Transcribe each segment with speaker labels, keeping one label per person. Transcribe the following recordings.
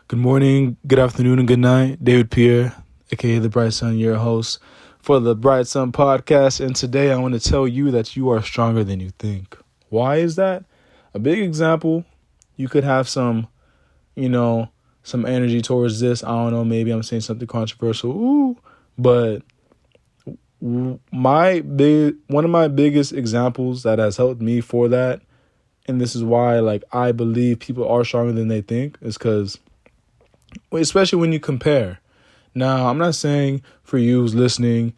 Speaker 1: Good morning, good afternoon, and good night. David Pierre, aka The Bright Sun, your host for the Bright Sun podcast. And today I want to tell you that you are stronger than you think. Why is that? A big example, you could have some energy towards this. I don't know, maybe I'm saying something controversial. But one of my biggest examples that has helped me for that, and this is why I believe people are stronger than they think, is because especially when you compare. Now, I'm not saying for you who's listening,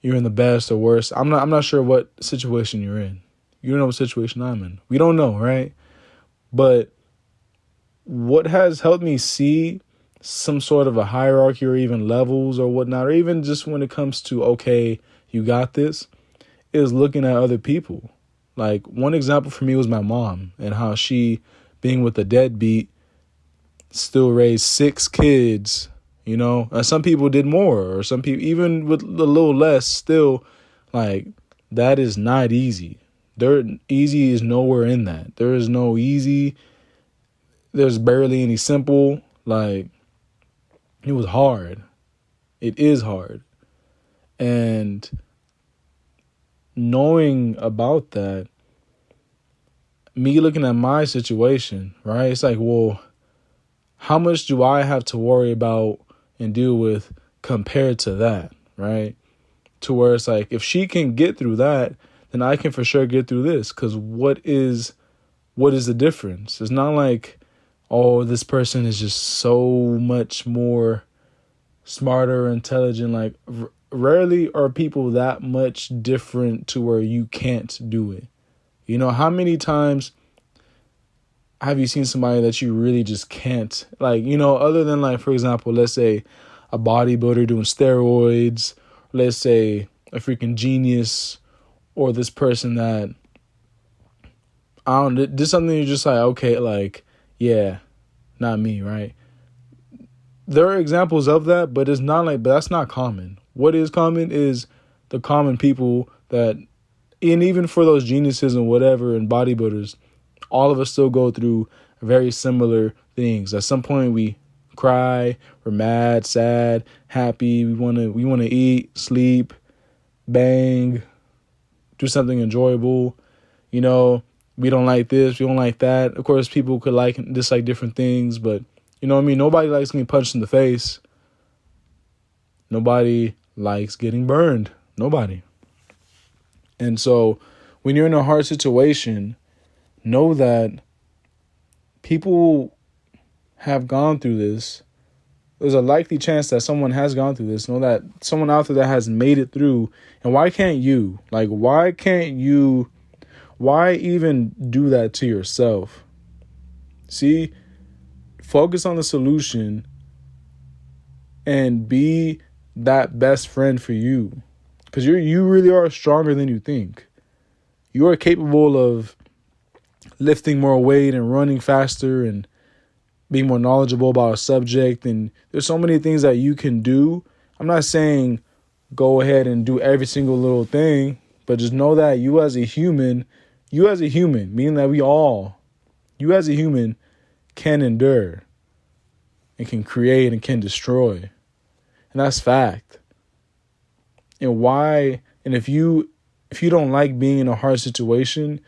Speaker 1: you're in the best or worst. I'm not sure what situation you're in. You don't know what situation I'm in. We don't know, right? But what has helped me see some sort of a hierarchy or even levels or whatnot, or even just when it comes to, okay, you got this, is looking at other people. Like, one example for me was my mom and how she, being with a deadbeat, still raised 6 kids, and some people did more, or some people even with a little less, still, that is not easy. Easy is nowhere in that. There is no easy. There's barely any simple. It was hard. It is hard. And knowing about that, me looking at my situation, right? It's like, well, how much do I have to worry about and deal with compared to that, right? To where it's like, if she can get through that, then I can for sure get through this. Because what is the difference? It's not like, oh, this person is just so much more smarter, intelligent. Rarely are people that much different to where you can't do it. How many times have you seen somebody that you really just can't, other than for example, let's say a bodybuilder doing steroids, let's say a freaking genius, or this person that, I don't know, did something you're just like, okay, yeah, not me, right? There are examples of that, but but that's not common. What is common is the common people that, and even for those geniuses and whatever and bodybuilders, all of us still go through very similar things. At some point we cry, we're mad, sad, happy, we want to eat, sleep, bang, do something enjoyable. We don't like this, we don't like that. Of course, people could dislike different things, but you know what I mean? Nobody likes getting punched in the face. Nobody likes getting burned. Nobody. And so when you're in a hard situation, know that people have gone through this. There's a likely chance that someone has gone through this. Know that someone out there that has made it through. And why can't you? Why even do that to yourself? See, focus on the solution and be that best friend for you. Because you really are stronger than you think. You are capable of lifting more weight and running faster and being more knowledgeable about a subject. And there's so many things that you can do. I'm not saying go ahead and do every single little thing, but just know that you as a human, meaning that you as a human can endure and can create and can destroy. And that's fact. And if you don't like being in a hard situation,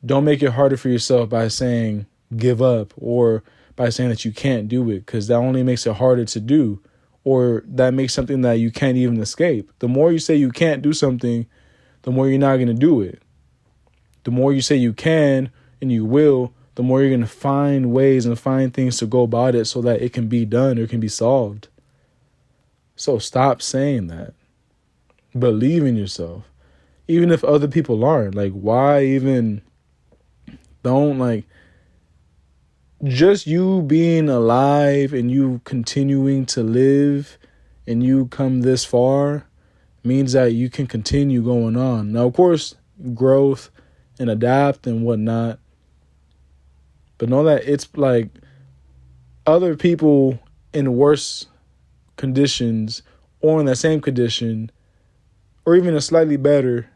Speaker 1: don't make it harder for yourself by saying give up or by saying that you can't do it, because that only makes it harder to do, or that makes something that you can't even escape. The more you say you can't do something, the more you're not going to do it. The more you say you can and you will, the more you're going to find ways and find things to go about it so that it can be done or can be solved. So stop saying that. Believe in yourself. Even if other people aren't, why even don't, just you being alive and you continuing to live and you come this far means that you can continue going on. Now, of course, growth and adapt and whatnot, but know that it's other people in worse conditions or in that same condition or even a slightly better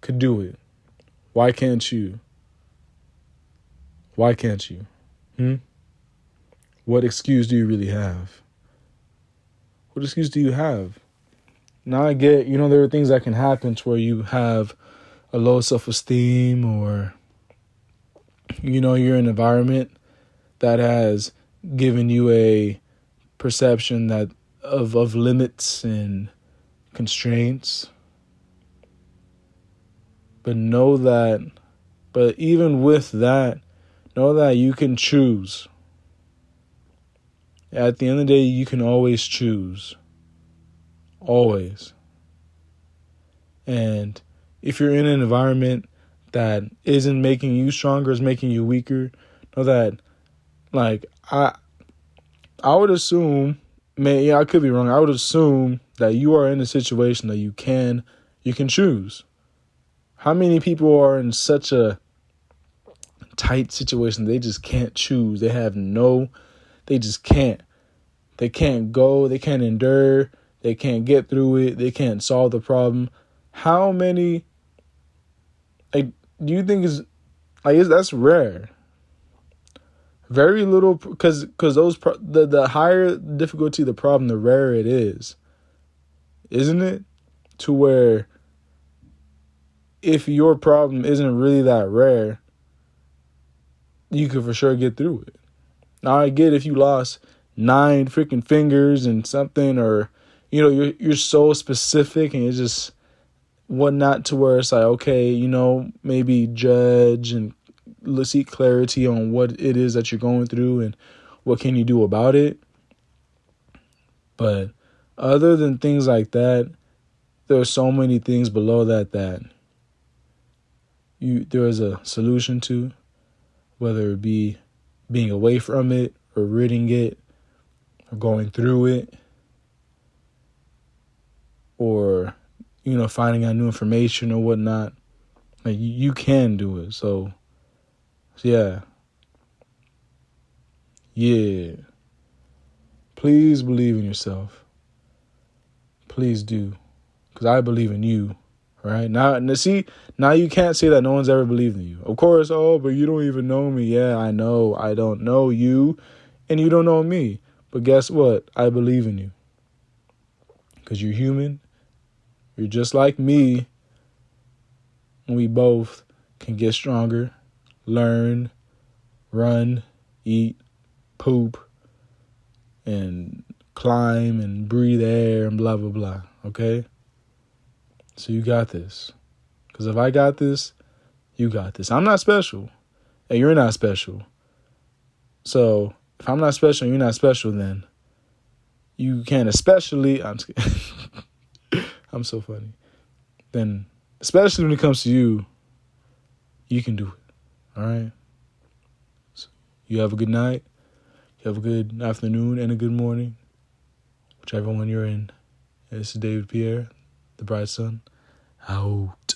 Speaker 1: could do it. Why can't you? Why can't you? what excuse do you really have? What excuse do you have? Now I get, there are things that can happen to where you have a low self-esteem, or, you're in an environment that has given you a perception that of limits and constraints. But even with that, know that you can choose. At the end of the day, you can always choose. Always. And if you're in an environment that isn't making you stronger, is making you weaker, know that, I would assume, I could be wrong, I would assume that you are in a situation that you can choose. How many people are in such a tight situation they just can't choose? They just can't. They can't go, they can't endure, they can't get through it, they can't solve the problem. How many, do you think that's rare? Very little, because the higher difficulty the problem, the rarer it is. Isn't it? To where if your problem isn't really that rare, you could for sure get through it. Now I get if you lost 9 freaking fingers and something, or you're so specific and it's just whatnot, to where it's like, okay, maybe judge and seek clarity on what it is that you're going through and what can you do about it. But other than things like that, there are so many things below that there is a solution to, whether it be being away from it or ridding it or going through it, or finding out new information or whatnot. You can do it. So yeah. Please believe in yourself. Please do, because I believe in you. Right now you can't say that no one's ever believed in you. Of course, but you don't even know me. Yeah, I know. I don't know you, and you don't know me. But guess what? I believe in you, because you're human. You're just like me. And we both can get stronger, learn, run, eat, poop, and climb and breathe air and blah, blah, blah. Okay? So you got this. Because if I got this, you got this. I'm not special, and you're not special. So if I'm not special and you're not special, then you can especially, I'm just kidding. I'm so funny. Then, especially when it comes to you, you can do it. All right? So you have a good night. You have a good afternoon and a good morning, whichever one you're in. This is David Pierre, the Bright Sun, out.